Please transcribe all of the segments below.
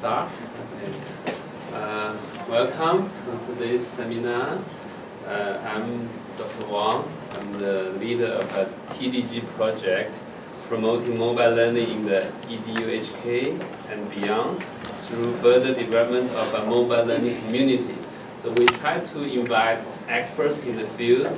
start. Welcome to today's seminar. I'm Dr. Wang. I'm the leader of a TDG project promoting mobile learning in the EDU-HK and beyond through further development of a mobile learning community. So we try to invite experts in the field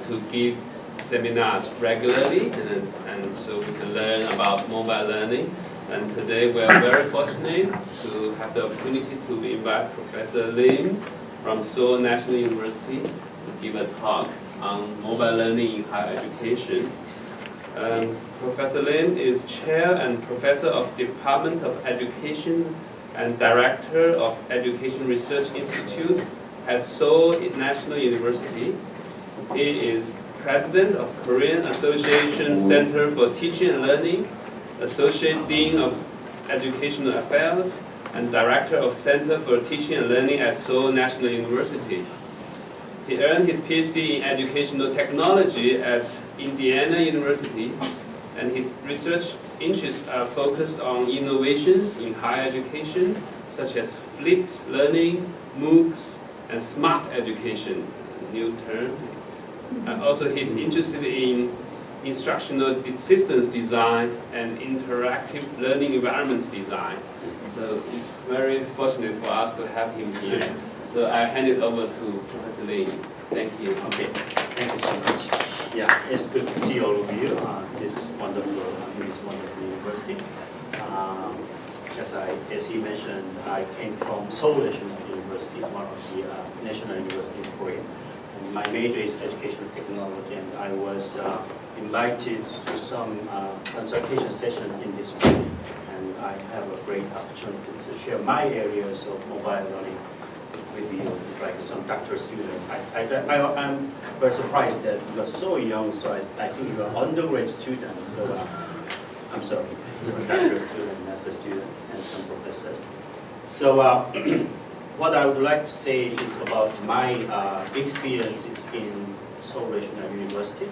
to give seminars regularly, and so we can learn about mobile learning. And today we are very fortunate to have the opportunity to invite Professor Lim from Seoul National University to give a talk on mobile learning in higher education. Professor Lim is Chair and Professor of Department of Education and Director of Education Research Institute at Seoul National University. He is President of Korean Association Center for Teaching and Learning, Associate Dean of Educational Affairs, and Director of Center for Teaching and Learning at Seoul National University. He earned his PhD in Educational Technology at Indiana University, and his research interests are focused on innovations in higher education, such as flipped learning, MOOCs, and smart education, a new term. Also, he's interested in instructional systems design and interactive learning environments design. So it's very fortunate for us to have him here. So I hand it over to Professor Lim. Thank you. Okay, thank you so much. Yeah, it's good to see all of you this wonderful university. As he mentioned, I came from Seoul National University, one of the national universities in Korea. And my major is educational technology, and I was invited to some consultation session in this field, and I have a great opportunity to share my areas of mobile learning with you, like some doctoral students. I'm very surprised that you are so young, so I think you are undergraduate students, so I'm sorry, you're a doctoral student, master student, and some professors. So what I would like to say is about my experiences in Seoul National University,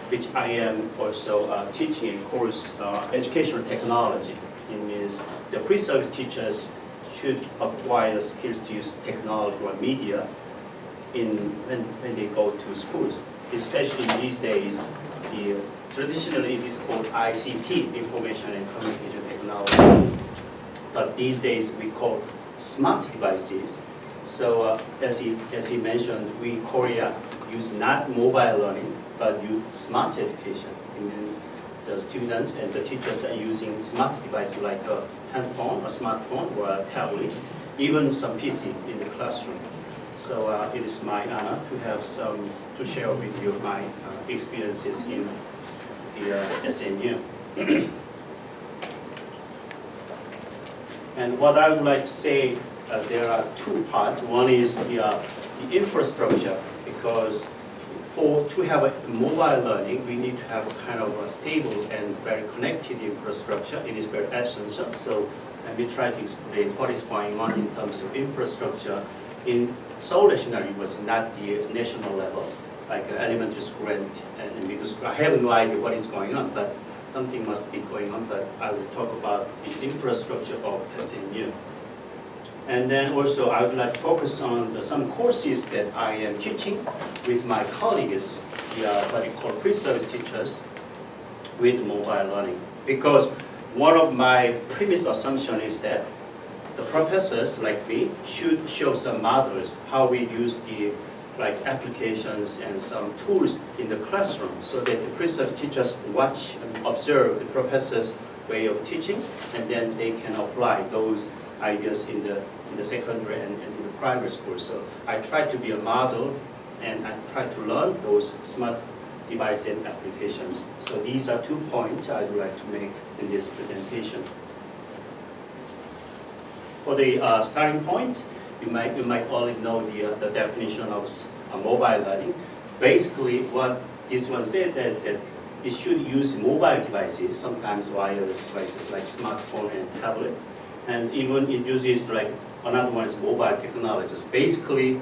which I am also teaching a course, educational technology. It means the pre-service teachers should acquire skills to use technology or media when they go to schools. Especially these days, traditionally it is called ICT, Information and Communication Technology. But these days we call smart devices. So as he mentioned, we Korea use not mobile learning, but use smart education. It means the students and the teachers are using smart devices like a handphone, a smartphone, or a tablet, even some PC in the classroom. So it is my honor to have to share with you my experiences in the SNU. And what I would like to say, there are two parts. One is the infrastructure, because to have a mobile learning, we need to have a kind of a stable and very connected infrastructure. It is very essential. So let me try to explain what is going on in terms of infrastructure. In Seoul National, it was not the national level, like elementary school and middle school. I have no idea what is going on, but something must be going on. But I will talk about the infrastructure of SNU. And then also I would like to focus on some courses that I am teaching with my colleagues, what we call pre-service teachers with mobile learning. Because one of my previous assumptions is that the professors like me should show some models how we use the applications and some tools in the classroom, so that the pre-service teachers watch and observe the professor's way of teaching, and then they can apply those ideas in the secondary and in the primary school. So I try to be a model, and I try to learn those smart device and applications. So these are 2 points I would like to make in this presentation. For the starting point, you might already know the definition of mobile learning. Basically, what this one said is that it should use mobile devices, sometimes wireless devices like smartphone and tablet, and even it uses another one is mobile technologies. Basically,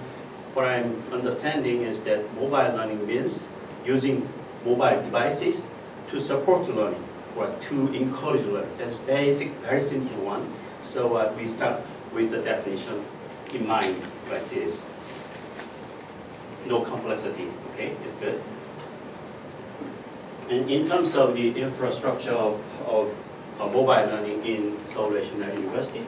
what I'm understanding is that mobile learning means using mobile devices to support learning or to encourage learning. That's basic, very simple one. So we start with the definition in mind, like this. No complexity, okay, it's good. And in terms of the infrastructure of mobile learning in Seoul National University,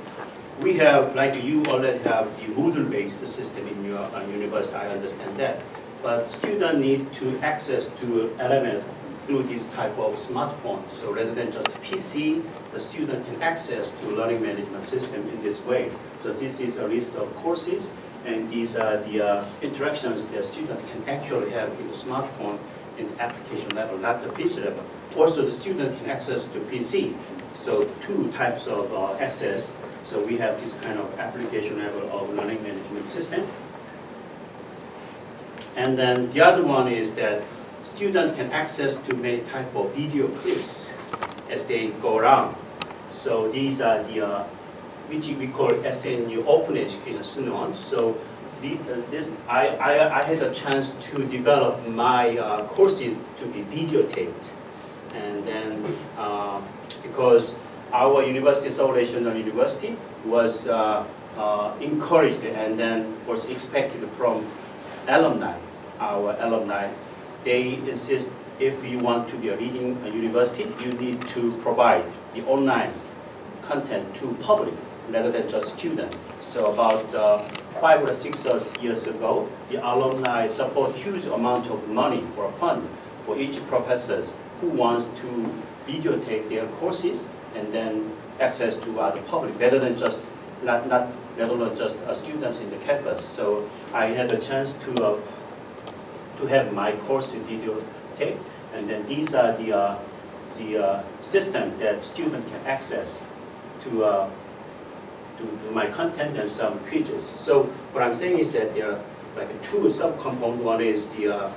we have, like you already have the Moodle-based system in your university, I understand that. But students need to access to LMS through this type of smartphone. So rather than just PC, the student can access to learning management system in this way. So this is a list of courses, and these are the interactions that students can actually have in the smartphone in the application level, not the PC level. Also, the student can access to PC. So two types of access. So we have this kind of application level of learning management system. And then the other one is that students can access to many type of video clips as they go around. So these are the, which we call SNU Open Education Sunuan. So I had a chance to develop my courses to be videotaped. And then because our university, Seoul National University, was encouraged and then was expected from alumni, our alumni. They insist if you want to be a leading university, you need to provide the online content to public rather than just students. So about 5 or 6 years ago, the alumni support huge amount of money or fund for each professors who wants to videotape their courses and then access to other public rather than just not just students in the campus. So I had a chance to have my course videotape, and then these are the system that student can access to my content and some quizzes. So what I'm saying is that there are like two subcomponents. One is the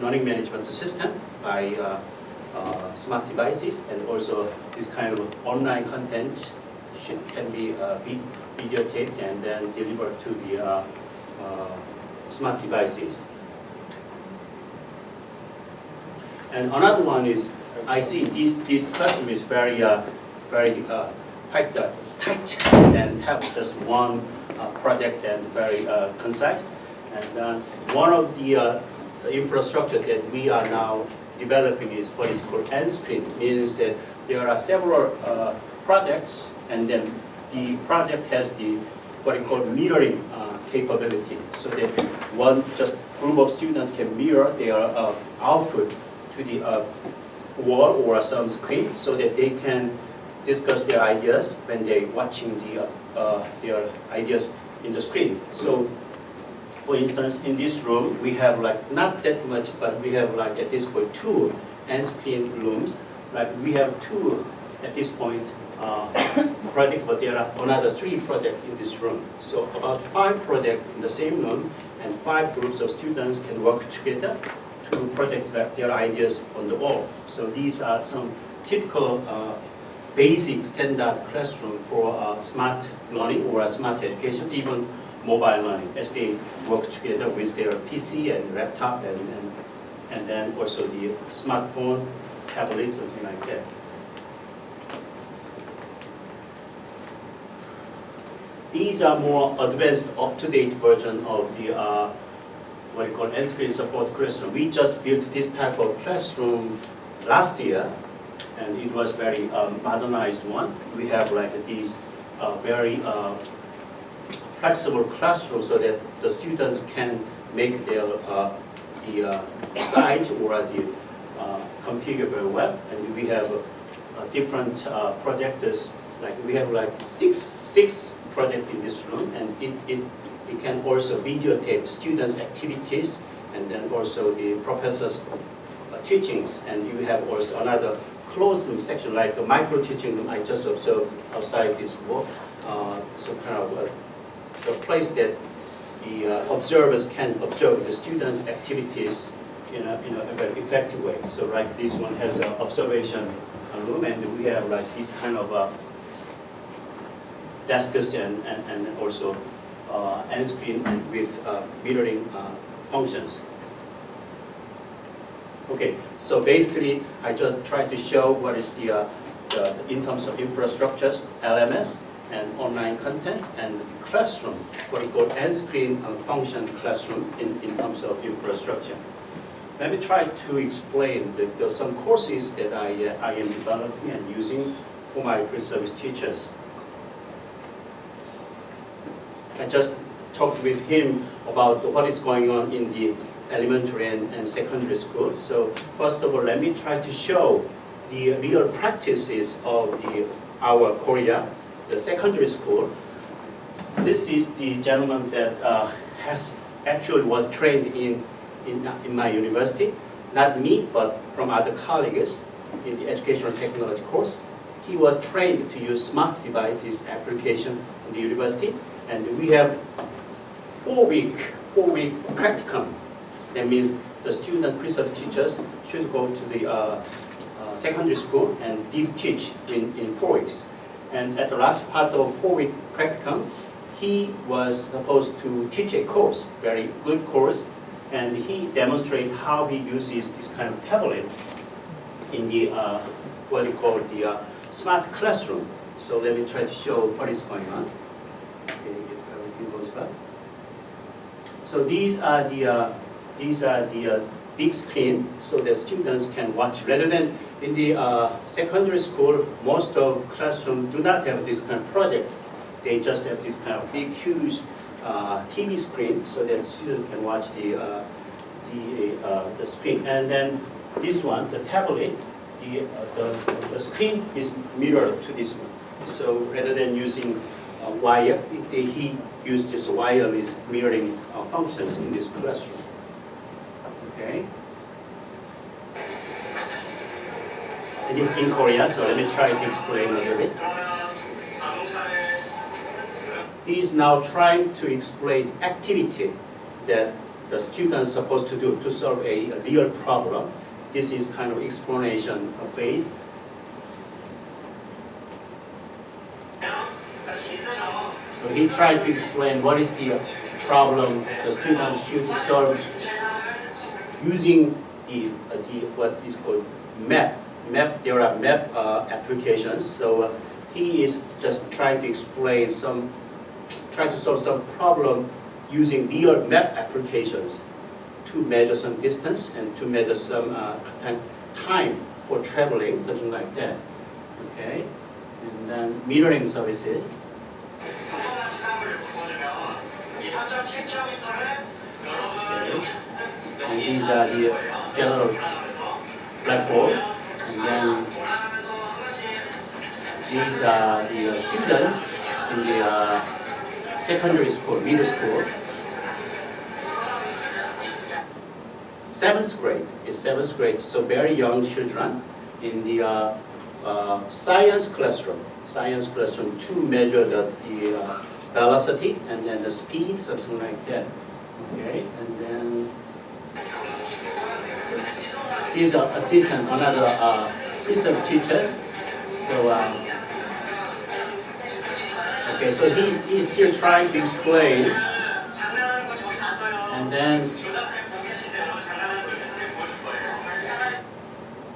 learning management system by smart devices, and also this kind of online content can be videotaped and then delivered to the smart devices. And another one is, I see this classroom is very quite tight and have just one project and very concise. And one of the infrastructure that we are now developing is what is called N-Screen. Means that there are several projects, and then the project has the what we call mirroring capability, so that one just group of students can mirror their output to the wall or some screen, so that they can discuss their ideas when they're watching their ideas in the screen. So, for instance, in this room, we have like not that much, but we have like at this point 2 N-Screen rooms. Like we have 2 at this point projects, but there are another 3 projects in this room. So about 5 projects in the same room, and 5 groups of students can work together to project their ideas on the wall. So these are some typical basic standard classroom for smart learning or smart education, even mobile learning, as they work together with their PC and laptop and then also the smartphone, tablet, something like that. These are more advanced, up-to-date version of the what we call N-Screen support classroom. We just built this type of classroom last year, and it was very modernized one. We have like these very flexible classroom so that the students can make their the size or the configure very well. And we have different projectors. Like we have like six projects in this room, and it can also videotape students' activities and then also the professors' teachings. And you have also another closed room section like a micro teaching room I just observed outside this wall. So kind of a place that the observers can observe the students' activities in a very effective way. So like this one has an observation room, and we have like this kind of desks and also N-Screen with mirroring functions. Okay, so basically I just tried to show what is the in terms of infrastructures, LMS, and online content, and classroom, what we call end-screen function classroom in terms of infrastructure. Let me try to explain some courses that I am developing and using for my pre-service teachers. I just talked with him about what is going on in the elementary and secondary school. So first of all, let me try to show the real practices of our Korea, the secondary school. This is the gentleman that actually was trained in my university, not me, but from other colleagues in the educational technology course. He was trained to use smart devices application in the university, and we have four-week practicum. That means the student pre-service teachers should go to the secondary school and deep teach in 4 weeks. And at the last part of 4-week practicum, he was supposed to teach a course, very good course, and he demonstrated how he uses this kind of tablet in the what we call the smart classroom. So let me try to show what is going on. Okay, if everything goes well. So these are the big screen, so that students can watch. Rather than in the secondary school, most of classrooms do not have this kind of project. They just have this kind of big, huge TV screen, so that students can watch the screen. And then this one, the tablet, the screen is mirrored to this one. So rather than using wire, he used this wireless mirroring functions in this classroom. Okay. It is in Korean, so let me try to explain a little bit. He is now trying to explain activity that the students are supposed to do to solve a real problem. This is kind of explanation phase. So he tried to explain what is the problem the students should solve using the what is called map. There are map applications. So he is just trying to explain try to solve some problem using real map applications to measure some distance and to measure some time for traveling, something like that. Okay, and then mirroring services. Okay. And these are the general blackboard, and then these are the students in the secondary school, middle school. 7th grade is 7th grade, so very young children in the science classroom. Science classroom to measure the velocity and then the speed, something like that. Okay, and then these are assistant, another research teachers. So okay, so he is still trying to explain, and then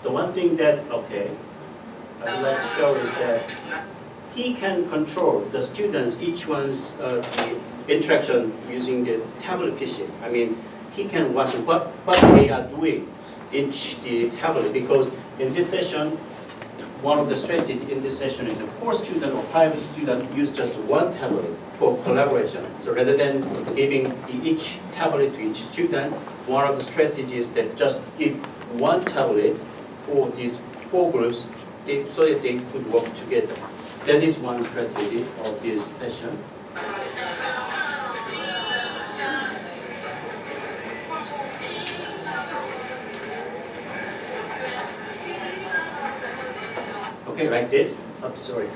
the one thing that I would like to show is that he can control the students, each one's the interaction using the tablet PC. I mean, he can watch what they are doing in the tablet, because in this session, one of the strategies in this session is that 4 students or 5 students use just one tablet for collaboration. So rather than giving each tablet to each student, one of the strategies that just give one tablet for these 4 groups so that they could work together. That is one strategy of this session. Okay, like this. Oh, sorry.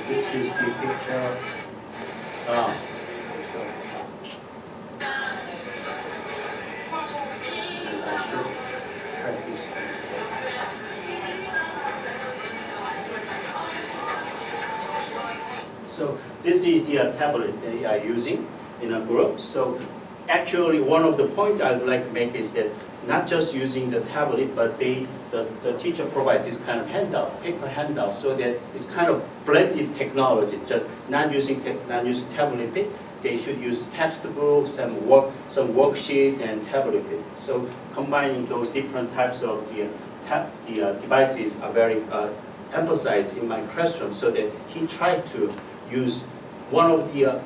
This is the picture Uh, So this is the tablet they are using in a group. So actually one of the points I'd like to make is that not just using the tablet, but the teacher provide this kind of handout, paper handout, so that it's kind of blended technology, just not using tablet bit. They should use textbook, some worksheet, and tablet bit. So combining those different types of the devices are very emphasized in my classroom, so that he tried to use one of the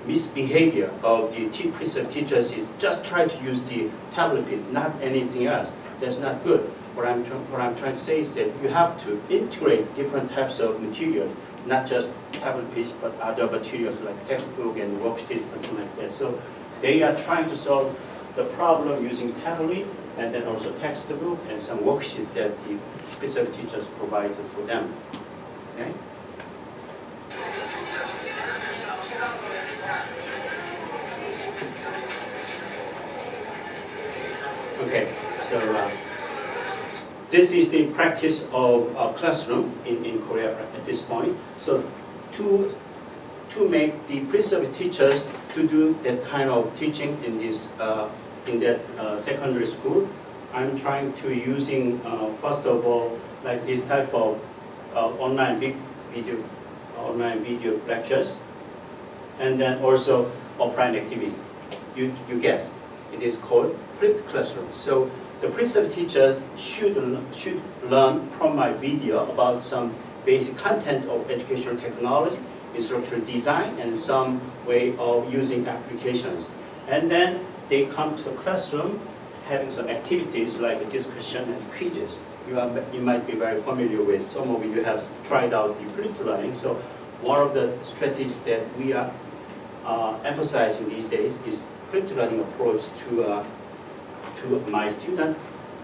misbehavior of the pre-sub teachers is just try to use the tablet bit, not anything else. That's not good. What I'm trying to say is that you have to integrate different types of materials, not just tablet bits, but other materials like textbook and worksheets, something like that. So they are trying to solve the problem using tablet and then also textbook and some worksheet that the pre-sub teachers provided for them. Okay? Okay, so this is the practice of our classroom in Korea at this point. So to make the pre-sub teachers to do that kind of teaching in this in that secondary school, I'm trying to using first of all like this type of online video lectures, and then also offline activities. You guess it is called flipped classroom. So the pre-sub teachers should learn from my video about some basic content of educational technology, instructional design, and some way of using applications. And then they come to a classroom having some activities like a discussion and quizzes. You might be very familiar with. Some of you have tried out the flipped learning. So one of the strategies that we are emphasizing these days is flipped learning approach to my student.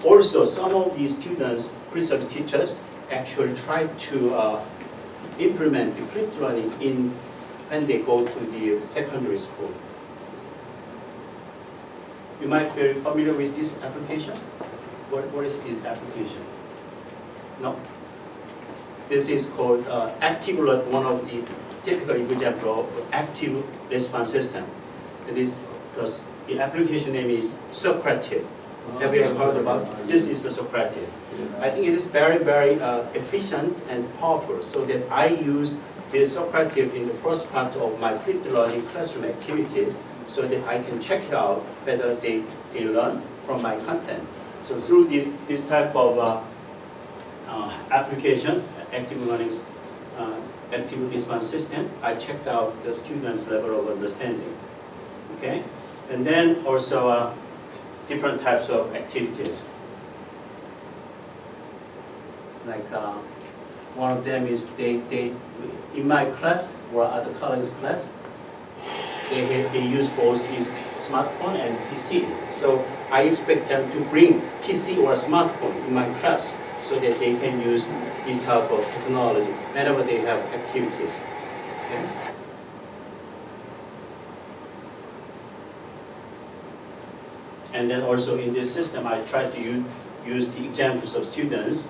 Also, some of these students, pre-sub teachers, actually try to implement the flipped learning when they go to the secondary school. You might be familiar with this application. What is this application? No? This is called ActiveAlert, one of the typical example of active response system. It is because the application name is Socrative. Have you ever heard about it? This is the Socrative. Yes. I think it is very, very efficient and powerful, so that I use the Socrative in the first part of my flipped learning classroom activities, so that I can check it out whether they learn from my content. So through this type of application, active learning, active response system, I checked out the students' level of understanding. Okay, and then also different types of activities. Like one of them is they in my class or other colleagues' class, they use both this smartphone and PC. So I expect them to bring PC or smartphone in my class so that they can use this type of technology whenever they have activities. Okay? And then also in this system, I try to use the examples of students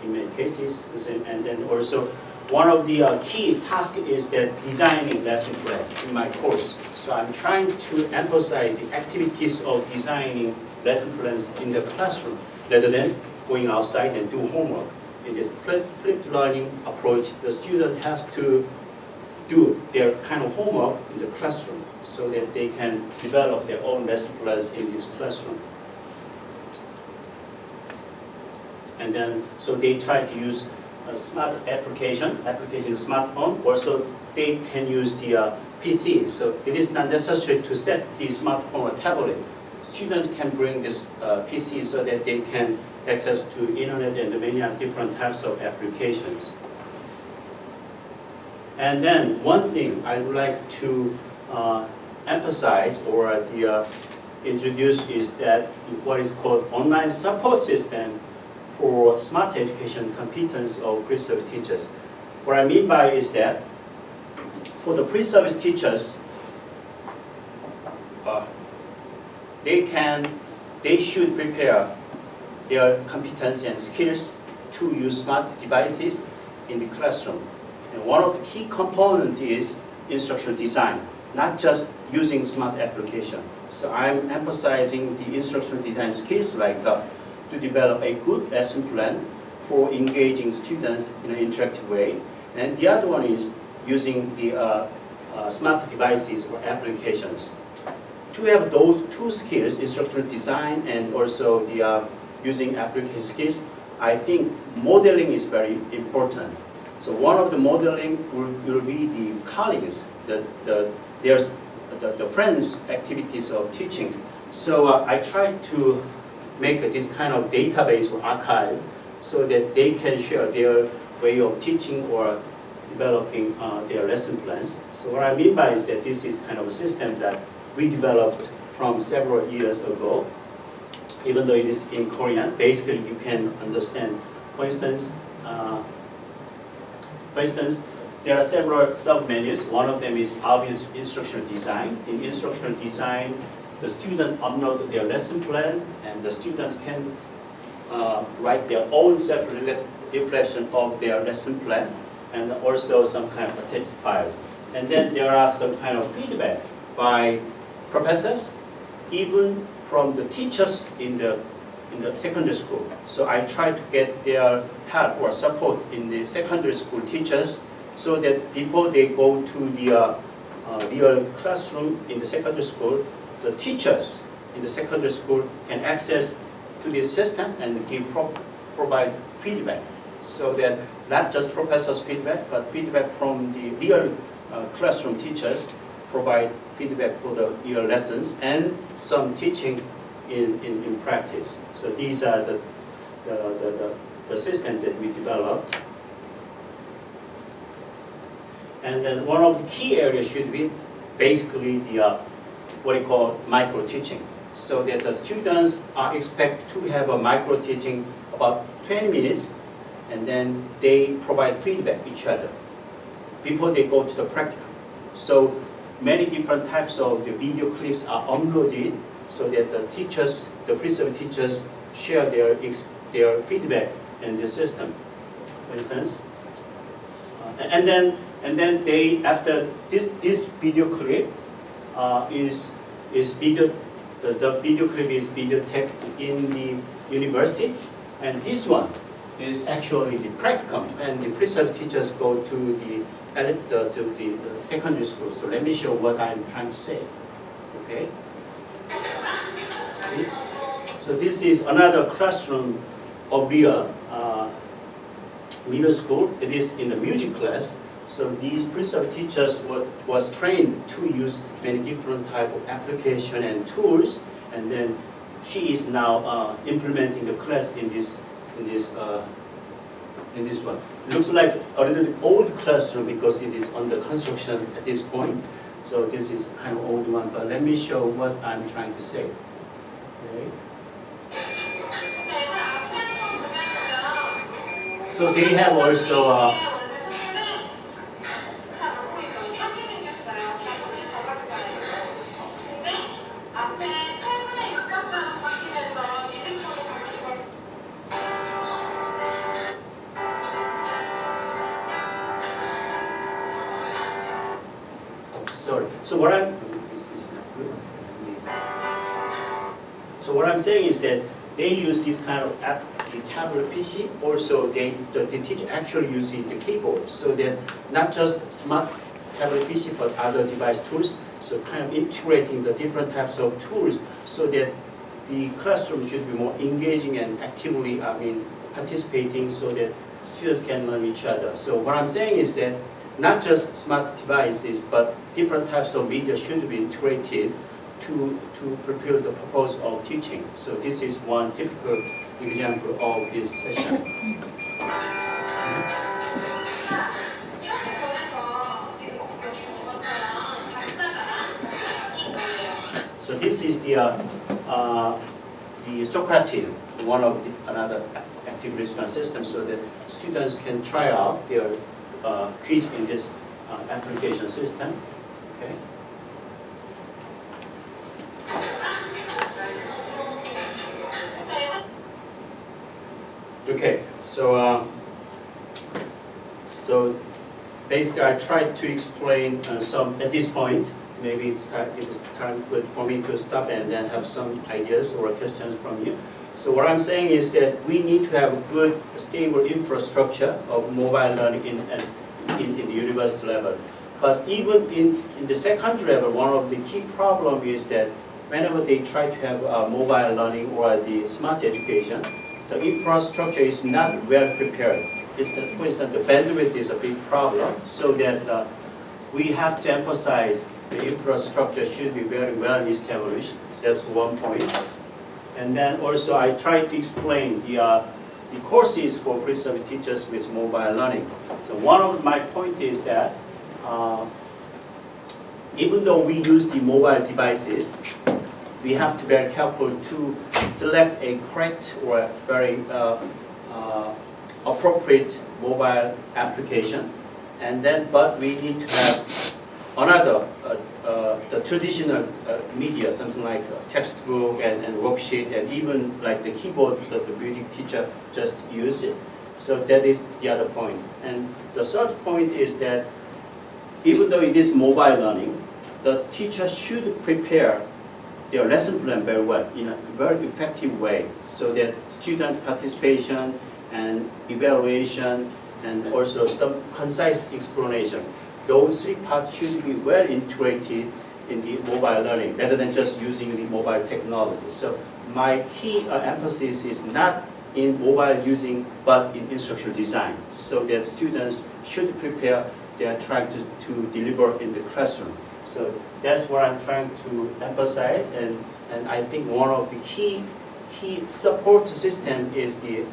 in many cases. And then also one of the key tasks is that designing lesson plan in my course. So I'm trying to emphasize the activities of designing lesson plans in the classroom rather than going outside and do homework. In this flipped learning approach, the student has to do their kind of homework in the classroom so that they can develop their own lesson plans in this classroom. And then, so they try to use a smart application smartphone. Also, they can use the PC. So it is not necessary to set the smartphone or tablet. Students can bring this PC so that they can access to internet and many different types of applications. And then one thing I would like to emphasize or introduce is that what is called online support system for smart education competence of pre-sub teachers. What I mean by is that for the pre-service teachers, they should prepare their competence and skills to use smart devices in the classroom. And one of the key components is instructional design, not just using smart application. So I'm emphasizing the instructional design skills like to develop a good lesson plan for engaging students in an interactive way. And the other one is using the smart devices or applications. To have those two skills, instructional design and also the using application skills, I think modeling is very important. So one of the modeling will be the colleagues, the friends' activities of teaching. So I try to make this kind of database or archive so that they can share their way of teaching or developing their lesson plans. So what I mean by is that this is kind of a system that we developed from several years ago. Even though it is in Korean, basically you can understand. For instance, there are several sub-menus. One of them is obvious instructional design. In instructional design, the student upload their lesson plan, and the student can write their own self-reflection of their lesson plan, and also some kind of attached files. And then there are some kind of feedback by professors, even from the teachers in the secondary school. So I try to get their help or support in the secondary school teachers so that before they go to the real classroom in the secondary school, the teachers in the secondary school can access to this system and provide feedback, so that not just professors' feedback, but feedback from the real classroom teachers provide feedback for the real lessons and some teaching in practice. So these are the system that we developed. And then one of the key areas should be basically the what we call micro teaching, so that the students are expected to have a micro teaching about 20 minutes, and then they provide feedback each other before they go to the practical. So many different types of the video clips are uploaded so that the teachers, the pre-service teachers, share their feedback in the system, for instance. And then they, after this video clip is video, the video clip is video taped in the university, and this one is actually the practicum, and the pre-service teachers go to the secondary school. So let me show what I'm trying to say. Okay. See? So this is another classroom of real middle school. It is in the music class. So these pre-service teachers was trained to use many different type of application and tools, and then she is now implementing the class in this one. It looks like a little bit old classroom because it is under construction at this point. So this is kind of old one, but let me show what I'm trying to say. Okay. So they have also sorry. So what I'm this is not good. So what I'm saying is that they use this kind of app, the tablet PC. Also, the teacher actually uses the keyboard, so that not just smart tablet PC, but other device tools. So kind of integrating the different types of tools, so that the classroom should be more engaging and actively, participating, so that students can learn each other. So what I'm saying is that not just smart devices, but different types of media should be integrated to prepare the purpose of teaching. So this is one typical example of this session. So this is the Socrates, one of another active response system, so that students can try out their quiz in this application system. Okay. Okay, so basically I tried to explain some at this point. Maybe it is time good for me to stop and then have some ideas or questions from you. So what I'm saying is that we need to have a good, stable infrastructure of mobile learning in the university level. But even in the secondary level, one of the key problems is that whenever they try to have mobile learning or the smart education, the infrastructure is not well prepared. For instance, the bandwidth is a big problem, so that we have to emphasize the infrastructure should be very well established. That's one point. And then also I tried to explain the courses for pre-service teachers with mobile learning. So one of my point is that even though we use the mobile devices, we have to be very careful to select a correct or very appropriate mobile application. And then, but we need to have another, the traditional media, something like a textbook and worksheet, and even like the keyboard that the music teacher just used it. So that is the other point. And the third point is that even though it is mobile learning, the teacher should prepare their lesson plan very well in a very effective way, so that student participation and evaluation and also some concise explanation, those three parts should be well integrated in the mobile learning rather than just using the mobile technology. So my key emphasis is not in mobile using but in instructional design, so that students should prepare they are trying to deliver in the classroom. So that's what I'm trying to emphasize, and I think one of the key support system is the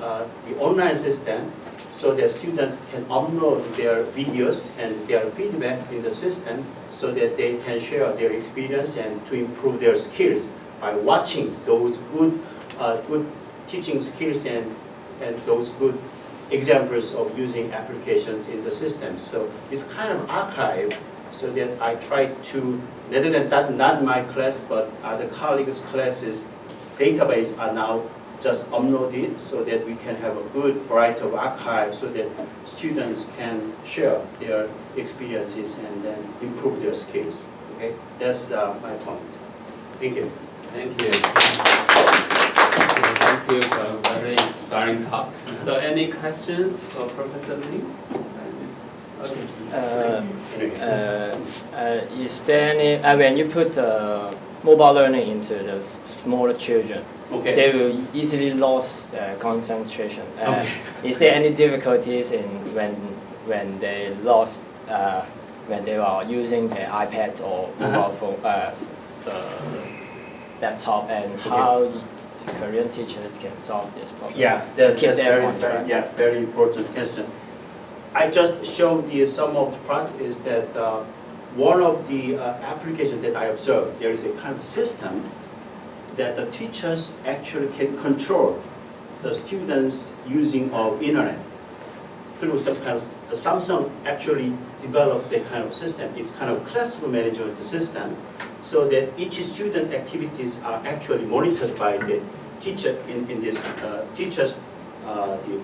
online system, so that students can upload their videos and their feedback in the system, so that they can share their experience and to improve their skills by watching those good teaching skills and those good examples of using applications in the system. So it's kind of archive, so that I try to, rather than that, not my class, but other colleagues' classes, database are now just uploaded, so that we can have a good variety of archives, so that students can share their experiences and then improve their skills. Okay, that's my point. Thank you. Thank you. Thank you for a very inspiring talk. So any questions for Professor Lee? Okay. Is there any, when you put mobile learning into the smaller children, Okay. they will easily lose concentration. Okay. Is there any difficulties in when they lost, when they are using their iPads or mobile phone, laptop, and how Korean teachers can solve this problem? Yeah, that's Keep very, everyone track. very important question. I just showed the some of the part is that one of the applications that I observed, there is a kind of system that the teachers actually can control the students' using of internet through some kind of, Samsung actually developed that kind of system. It's kind of classroom management system, so that each student activities are actually monitored by the teacher in this teacher's the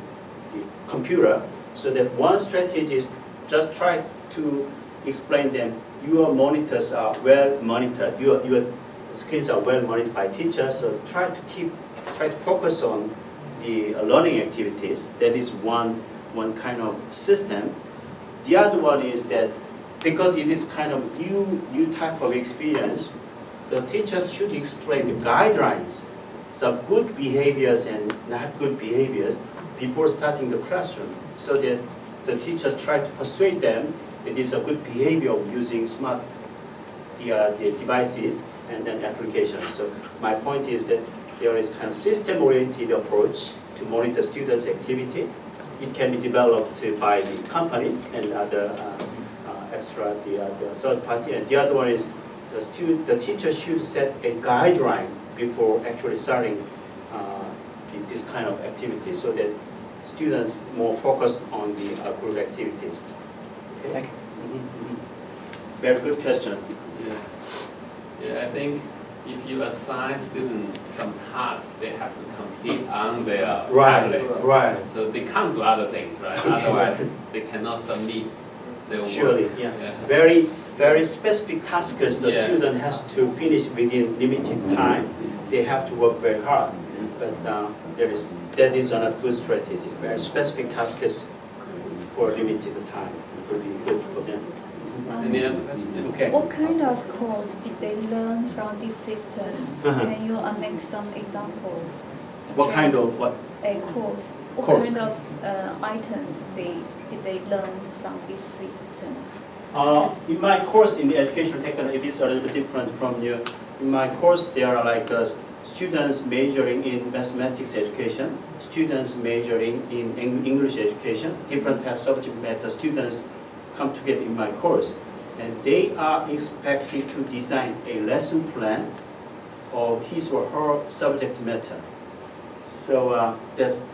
computer. So that one strategy is just try to explain them, your monitors are well monitored, your screens are well monitored by teachers, so try to focus on the learning activities. That is one kind of system. The other one is that because it is kind of new type of experience, the teachers should explain the guidelines, some good behaviors and not good behaviors before starting the classroom, so that the teachers try to persuade them it is a good behavior of using smart the devices and then applications. So my point is that there is kind of system-oriented approach to monitor students' activity. It can be developed by the companies and other extra the third party. And the other one is the teacher should set a guideline before actually starting this kind of activity, so that students more focus on the group activities. Okay? Thank you. Very good question. Yeah. Yeah, I think if you assign students some tasks, they have to complete on their tablet. Right. So they can't do other things, right? Otherwise, they cannot submit their work. Surely, yeah. Yeah. Very specific tasks the Yeah. student has to finish within limited time. They have to work very hard. But that is not a good strategy. Very specific tasks for limited time will be good for them. Any other questions? Okay. What kind of course did they learn from this system? Can you make some examples? What kind of what? A course? What Course. kind of items did they learn from this system? In my course in the educational technology, it is a little bit different from you. In my course, there are like students majoring in mathematics education, students majoring in English education, different types of subject matter students come together in my course. And they are expected to design a lesson plan of his or her subject matter. So that's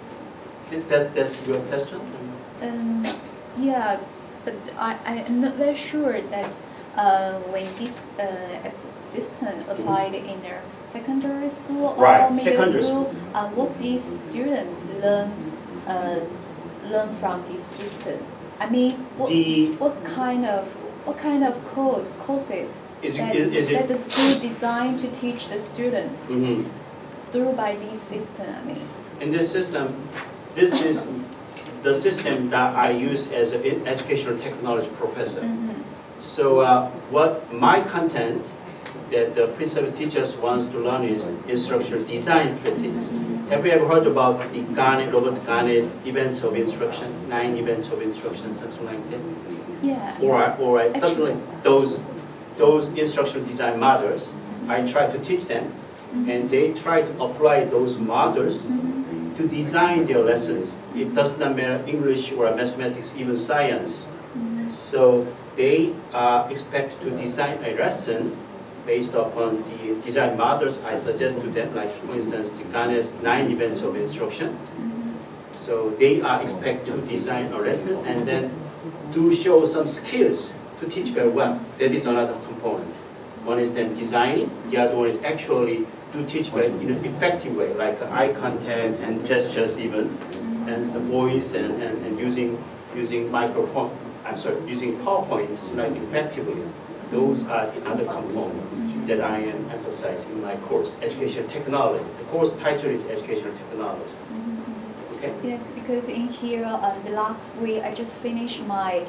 your question? Yeah, but I'm not very sure that when this system applied in their secondary school or Right, middle secondary school, what these students learn from this system. I mean, what kind of courses that the school designed to teach the students through by this system? I mean, In this system, this is the system that I use as an educational technology professor. So what my content that the principal teachers wants to learn is instructional design strategies. Have you ever heard about the Garnet, Robert Garnet's events of instruction, 9 events of instruction, something like that? yeah. All right. Actually- Something like those instructional design models, I try to teach them, and they try to apply those models to design their lessons. It does not matter English or mathematics, even science. So they expect to design a lesson based upon the design models I suggest to them, like for instance, the Garnet's 9 events of instruction. So they are expected to design a lesson and then to show some skills to teach very well. That is another component. One is them designing, the other one is actually to teach very in an effective way, like eye contact and gestures even, and the voice and using microphone. Using PowerPoints like effectively. Those are the other components that I am emphasizing in my course, Education Technology. The course title is Educational Technology. Okay? Yes, because in here, the last week, I just finished my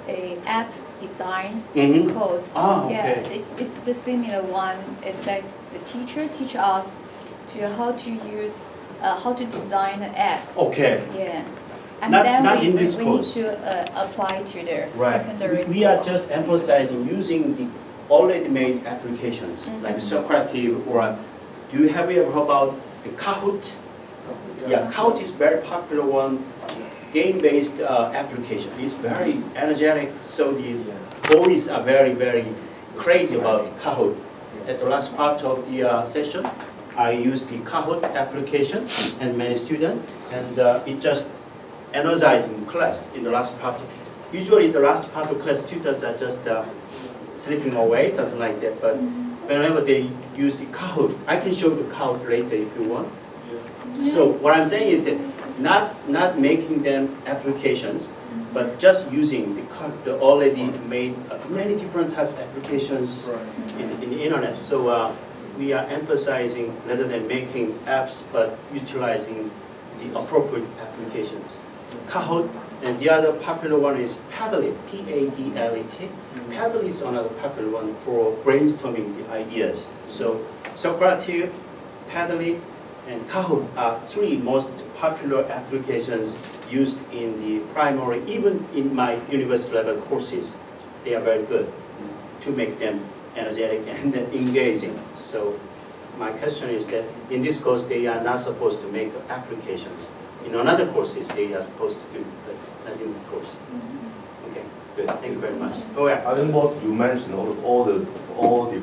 a app design course. Ah, Yeah, okay. it's the similar one that the teacher teach us to how to use, how to design an app. Okay. Yeah. And Not- then not we, in this we need course. to apply to their Right. secondary school. We are just emphasizing using the already made applications like Socrative or do you have ever heard about the Kahoot? Yeah, Kahoot is very popular one, game-based application. It's very energetic, so the boys are very crazy about Kahoot. At the last part of the session, I used the Kahoot application and many students, and it just energizing class in the last part. Usually the last part of class, students are just sleeping away, something like that. But whenever they use the Kahoot, I can show the Kahoot later if you want. So what I'm saying is that not making them applications, but just using the already made many different types of applications in the internet. So we are emphasizing rather than making apps, but utilizing the appropriate applications. Kahoot, and the other popular one is Padlet, P-A-D-L-E-T. Padlet is another popular one for brainstorming the ideas. So Socrative, Padlet, and Kahoot are 3 most popular applications used in the primary, even in my university level courses. They are very good to make them energetic and engaging. So my question is that in this course, they are not supposed to make applications. In another courses, they are supposed to do, but not in this course. Okay, good. Thank you very much. Oh, yeah. I think what you mentioned, all the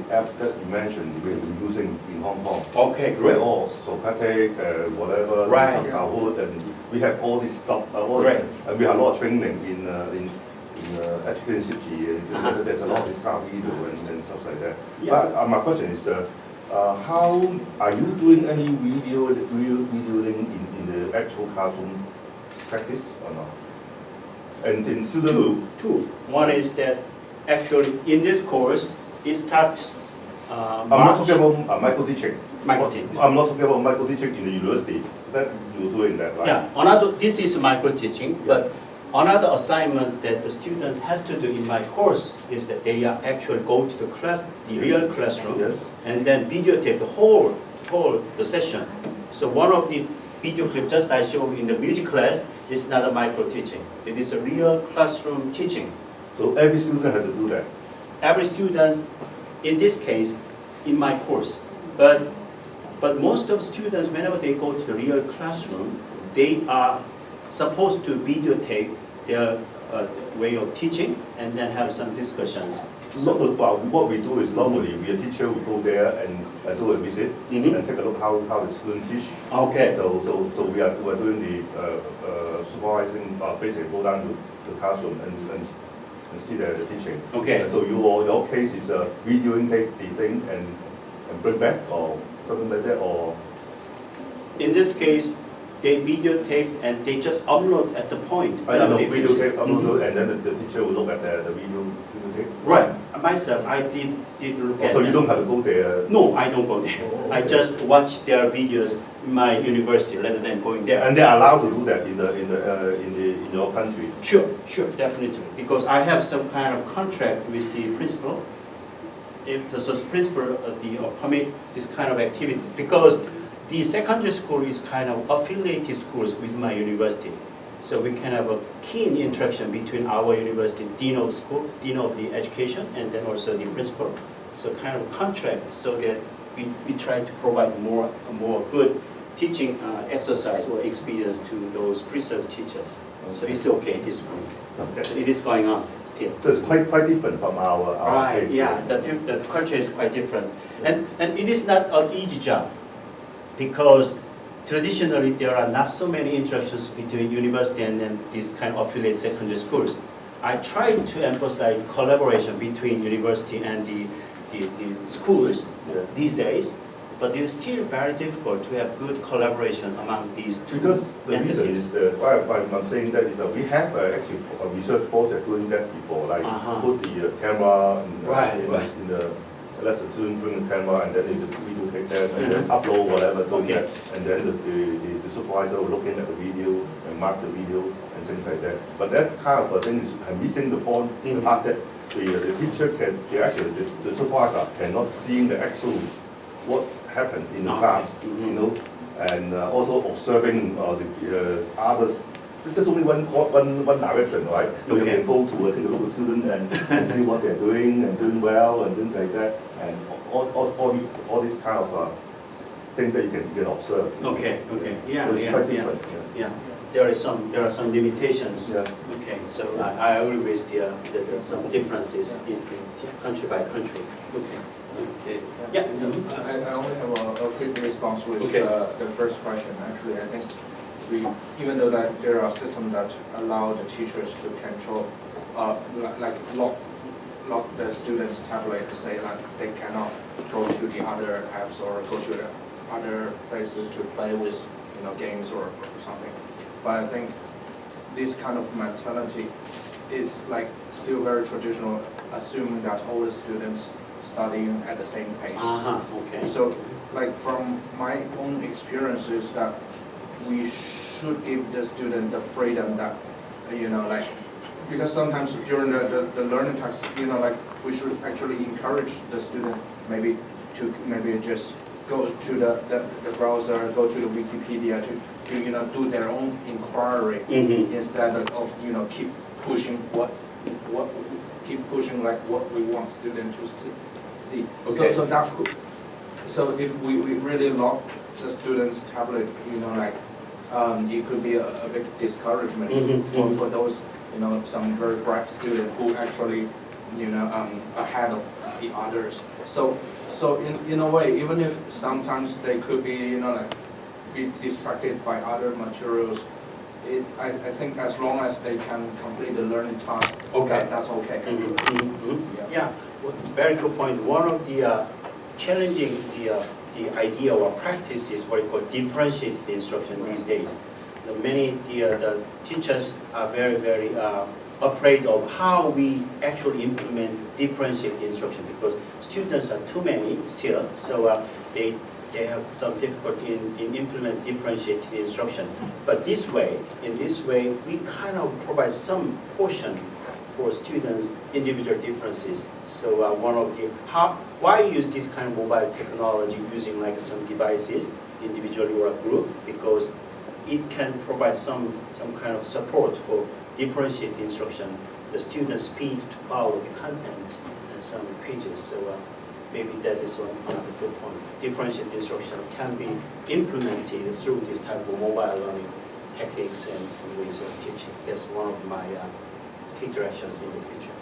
apps that you mentioned, we've been using in Hong Kong. Okay, We're great. all Socratic, whatever, Right. Kahoot, and we have all this stuff. Great. And we have a lot of training in Education City, and there's a lot of this kind of video and stuff like that. Yeah. But my question is, how are you doing any videoing in the actual classroom practice or not? And in student Two. One is that actually in this course, it starts I'm not March. talking about micro teaching. Micro teaching. I'm not talking about micro teaching in the university. That you're doing that, right? Yeah, this is micro teaching, but another assignment that the students has to do in my course is that they are actually go to the class, the real classroom, Yes. and then videotape the whole the session. So one of the video clip just I showed in the music class is not a micro teaching. It is a real classroom teaching. So every student has to do that. Every student, in this case, in my course, but most of students, whenever they go to the real classroom, they are supposed to videotape their way of teaching and then have some discussions. So what we do is normally we a teacher will go there and do a visit Mhm. and take a look how the students teach. Okay. So we are doing the supervising, basically go down to the classroom and see the teaching. Okay. And so your case is videoing take the thing and bring back or something like that, or In this case, they videotape and they just upload at the point. I don't know, they finish. videotape, upload, and then the teacher will look at the videotape. Right. Myself, I did look at. So you don't have to go there. No, I don't go there. Oh, I okay. just watch their videos in my university rather than going there. And they are allowed to do that in your country. Sure, definitely. Because I have some kind of contract with the principal. If the principal permit this kind of activities, because the secondary school is kind of affiliated schools with my university. So we can have a keen interaction between our university, dean of school, dean of the education, and then also the principal. So kind of contract so that we try to provide more good teaching exercise or experience to those research teachers. So it's okay at this point. So it is going on still. So it's quite different from our Right, case. yeah, the culture is quite different. And it is not an easy job because traditionally there are not so many interactions between university and then these kind of affiliate secondary schools. I try to emphasize collaboration between university and the schools Yeah. these days, but it is still very difficult to have good collaboration among these two Because the reason entities. is, why I'm saying that is we have actually a research project doing that before, like put the camera in the, let the student bring the camera and then they video take them and then upload whatever doing Okay. that. And then the supervisor will look in at the video and mark the video and things like that. But that kind of a thing is missing the point, the Mhm. part that the teacher actually, the supervisor cannot see the actual what happened in the Okay. class, Mhm. you know, and also observing the others. It's just only one direction, right? So you Okay. can go to take a look at the student and see what they're doing and doing well and things like that, and all these kind of things that you can observe. Okay, yeah, So it's yeah, quite yeah. different. Yeah, there are some limitations. Yeah. Okay, so I agree with there's some differences in country by country. Okay. Okay. Yeah. I only have a quick response with Okay. the first question. Actually, I think even though that there are systems that allow the teachers to control, like lock the students' tablet to say like they cannot go to the other apps or go to the other places to play with, games or something. But I think this kind of mentality is like still very traditional, assuming that all the students studying at the same pace. Okay. So, like from my own experiences, that we should give the student the freedom that, like, because sometimes during the learning task, like we should actually encourage the student maybe just go to the browser, go to the Wikipedia to do their own inquiry Mhm. instead of keep pushing keep pushing like what we want students to see. Okay. So that could, so if we really lock the students' tablet, it could be a big discouragement for those some very bright students who actually ahead of the others. So in a way, even if sometimes they could be be distracted by other materials, I think as long as they can complete the learning time, Okay. that's okay. Yeah, well, very good point. One of the challenging the idea or practice is what you call differentiated instruction these days. Many the teachers are very afraid of how we actually implement differentiated instruction because students are too many still, so they have some difficulty in implement differentiated instruction. But in this way, we kind of provide some portion for students' individual differences. So why use this kind of mobile technology using like some devices individually or a group? Because it can provide some kind of support for differentiated instruction, the student's speed to follow the content and some quizzes. So maybe that is another good point. Differentiated instruction can be implemented through this type of mobile learning techniques and ways of teaching. That's one of my key directions in the future.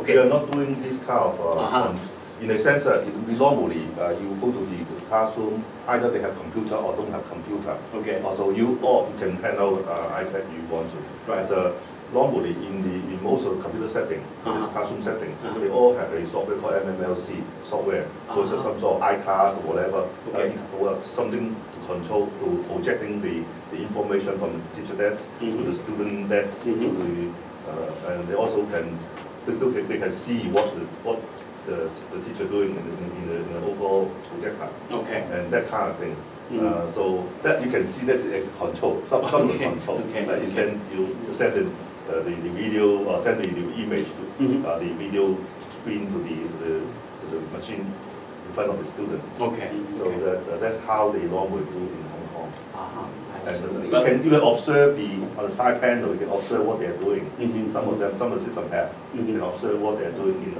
We are not doing this kind of, in a sense that we normally, you go to the classroom, either they have computer or don't have computer. Okay. So you can handle iPad you want to. Right. But normally in most of the computer setting, classroom setting, they all have a software called MMLC software. So it's some sort of iClass or whatever, or something to control, to projecting the information from the teacher desk to the student desk, to the, and they also can, they can see what the teacher doing in the overall projector. Okay. And that kind of thing. So that you can see that's control, some of the control. Like you send the video or send the image to the video screen to the machine in front of the student. Okay. So that's how they normally do in Hong Kong. And you But- can even observe on the side panel. You can observe what they are doing. Some of the system have. You can observe what they are doing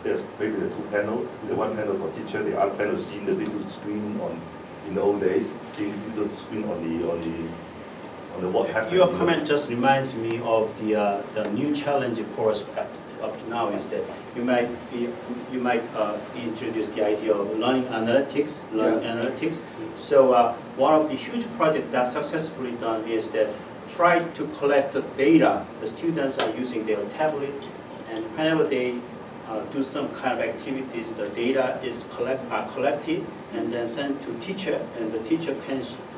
there's maybe the two panel. The one panel for teacher, the other panel seeing the little screen in the old days, seeing the little screen on the what happened. Your comment just reminds me of the new challenge for us up to now is that you might introduce the idea of learning analytics. So one of the huge projects that's successfully done is that try to collect the data. The students are using their tablet, and whenever they do some kind of activities, the data is collected and then sent to teacher, and the teacher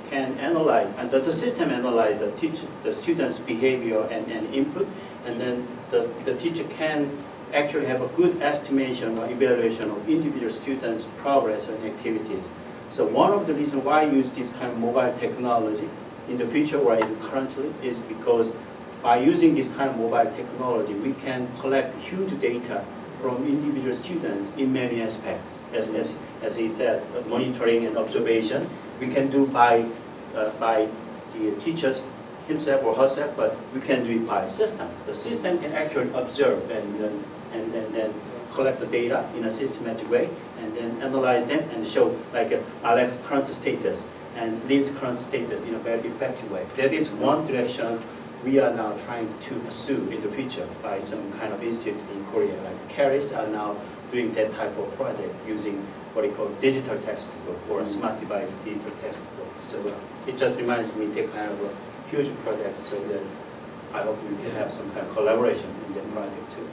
can analyze, and the system analyze the student's behavior and input, and then the teacher can actually have a good estimation or evaluation of individual students' progress and activities. So one of the reasons why I use this kind of mobile technology in the future or even currently is because by using this kind of mobile technology, we can collect huge data from individual students in many aspects. As he said, monitoring and observation, we can do by the teacher himself or herself, but we can do it by system. The system can actually observe and then collect the data in a systematic way, and then analyze them and show like Alex's current status and Lynn's current status in a very effective way. That is one direction we are now trying to pursue in the future by some kind of institute in Korea. Like Caris are now doing that type of project using what we call digital textbook or smart device digital textbook. So it just reminds me that kind of a huge project, so that I hope we can have some kind of collaboration in that project too.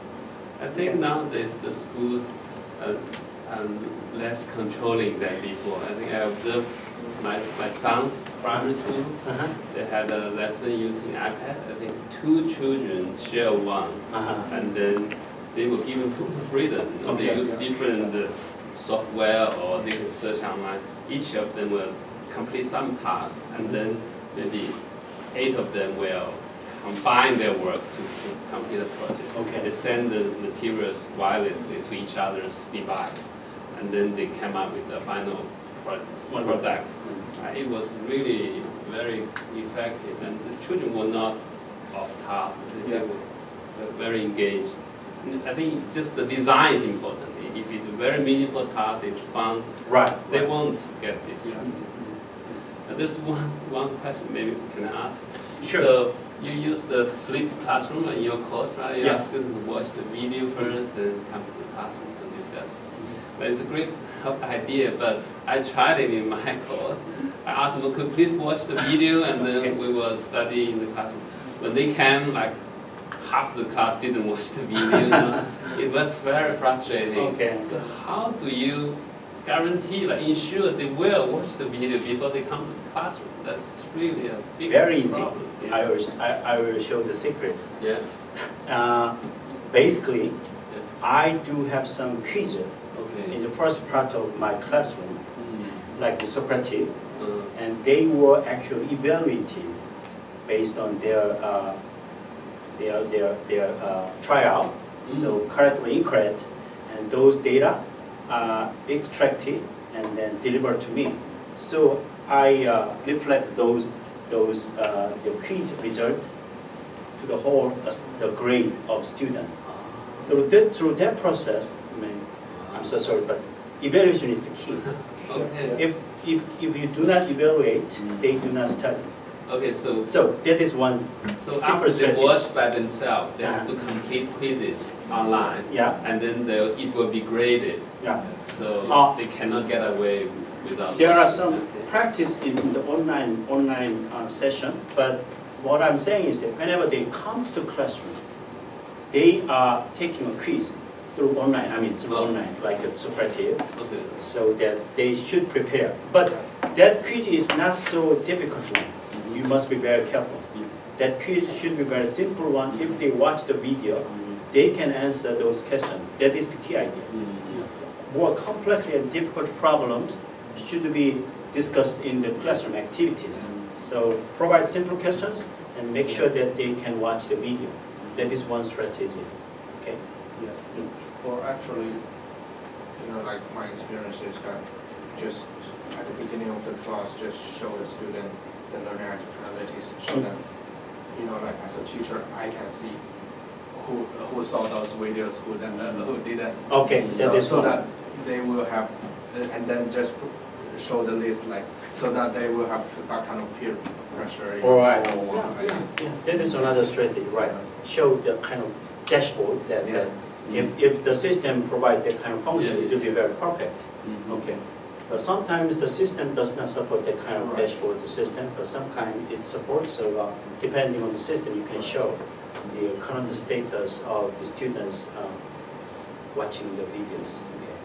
I think nowadays the schools are less controlling than before. I think I observed my son's primary school. They had a lesson using iPad. I think 2 children share one, and then they were given total freedom. They use different software, or they can search online. Each of them will complete some task, and then maybe 8 of them will combine their work to complete the project. They send the materials wirelessly to each other's device, and then they come up with the final product. It was really very effective, and the children were not off task. They were very engaged. And I think just the design is important. If it's a very meaningful task, it's fun. They won't get distracted. There's one question maybe can I ask? Sure. So you use the flipped classroom in your course, right? You ask students to watch the video first, then come to the classroom to discuss. But it's a great idea, but I tried it in my course. I asked them, could please watch the video and then we will study in the classroom. When they came, like half the class didn't watch the video. You know? It was very frustrating. Okay. So how do you guarantee, like ensure they will watch the video before they come to the classroom? That's really a big Very easy. problem. I will show the secret. Yeah. Basically, I do have some quiz Okay. in the first part of my classroom, Mm. like the Socrates, Uh, and they were actually evaluated based on their trial, so correct or incorrect, and those data are extracted and then delivered to me. So I reflect those the quiz result to the whole the grade of student. Through that process, I mean, I'm so sorry, but evaluation is the key. Okay. If you do not evaluate, they do not study. Okay, so That is one so simple after they strategy. watch by themselves, they have to complete quizzes online, Yeah, and then it will be graded. yeah. So Ah. they cannot get away without. There are some Okay. practice in the online session, but what I'm saying is that whenever they come to the classroom, they are taking a quiz through online, like a Socrates, Okay. so that they should prepare. But that quiz is not so difficult one. You must be very careful. That quiz should be very simple one. If they watch the video, they can answer those questions. That is the key idea. More complex and difficult problems should be discussed in the classroom activities. So provide simple questions and make sure that they can watch the video. That is one strategy. Okay? Or actually, like my experience is that just at the beginning of the class, just show the student the learning activities, so that, like as a teacher, I can see who saw those videos, who didn't. Okay, that is So one. that they will have, and then just show the list, like, so that they will have that kind of peer pressure. All right. Yeah. That is another strategy, right? Show the kind of dashboard that if the system provides that kind of function, it will be very perfect. Okay. But sometimes the system does not support that kind of dashboard system, but sometimes it supports. So depending on the system, you can show the current status of the students watching the videos. Okay.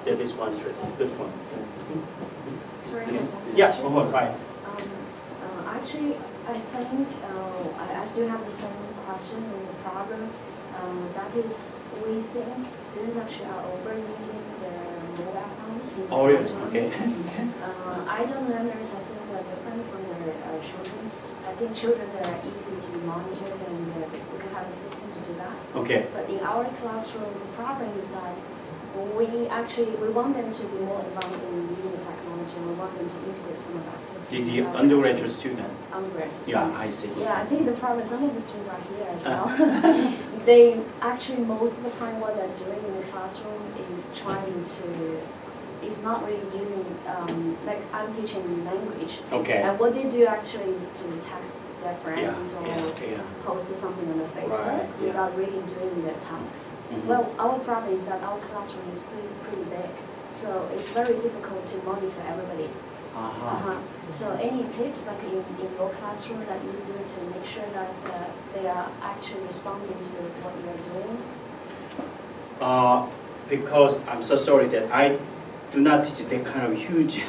That is one strategy. Good point. Sorry, I have one Yeah, question. right. Actually, I think I still have the same question in the problem. That is, we think students actually are overusing their mobile phones in the Oh, yes. classroom. Okay. Idle learners, I think, are different from their children's. I think children are easy to monitor, and we can have a system to do that. Okay. But in our classroom, the problem is that we want them to be more advanced in using the technology, and we want them to integrate some of the activities. The in our undergraduate student. undergrad Yeah, students. I see. Yeah, I think the problem, some of the students are here as well. They actually, most of the time, what they're doing in the classroom is trying to, is not really using, like I'm teaching language. Okay. And what they do actually is to text their friends or Yeah. post something on the Facebook Right, yeah. without really doing their tasks. Mhm. Well, our problem is that our classroom is pretty big, so it's very difficult to monitor everybody. So any tips like in your classroom that you do to make sure that they are actually responding to what you are doing? Because I'm so sorry that I do not teach that kind of huge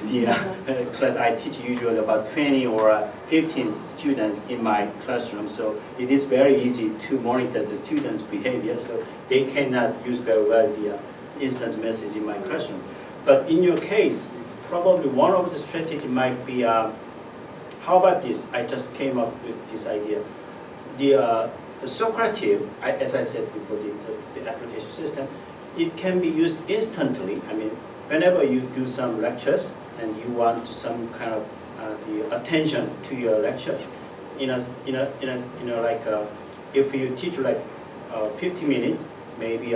class. I teach usually about 20 or 15 students in my classroom, so it is very easy to monitor the students' behavior, so they cannot use very well the instant message in my classroom. But in your case, probably one of the strategy might be, how about this? I just came up with this idea. The Socrates, as I said before, the application system, it can be used instantly. I mean, whenever you do some lectures and you want some kind of the attention to your lecture, if you teach like 50 minutes, maybe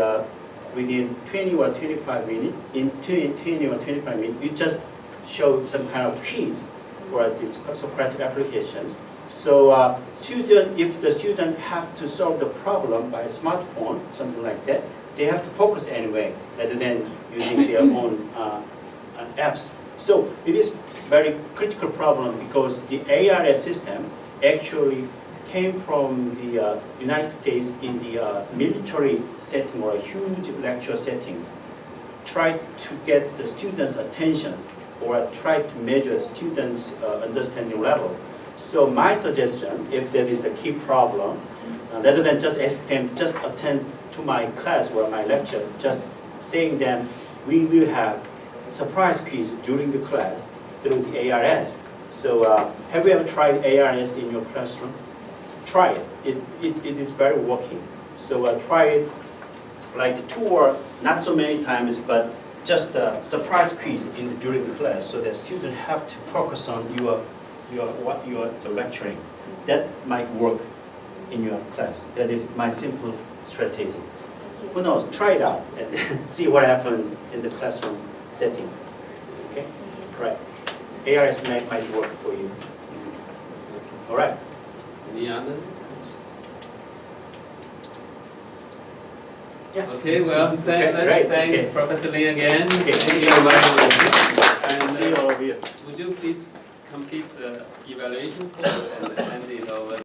within 20 or 25 minutes, in 20 or 25 minutes, you just show some kind of quiz for these Socratic applications. So if the student have to solve the problem by a smartphone, something like that, they have to focus anyway, rather than using their own apps. So it is very critical problem because the ARS system actually came from the United States in the military setting or a huge lecture settings. Try to get the students' attention or try to measure students' understanding level. So my suggestion, if that is the key problem, rather than just ask them, just attend to my class or my lecture, just saying them, we will have surprise quiz during the class through the ARS. So have you ever tried ARS in your classroom? Try it. It is very working. So try it like 2 or not so many times, but just a surprise quiz during the class, so that students have to focus on what you are lecturing. That might work in your class. That is my simple strategy. Who knows? Try it out and see what happens in the classroom setting. Okay? Right. ARS might work for you. All right. Any other? Yeah. Okay, well, Okay, let's great. thank Okay. Professor Lee again. Okay, Thank you very much. See you And all of you. would you please complete the evaluation form and send it over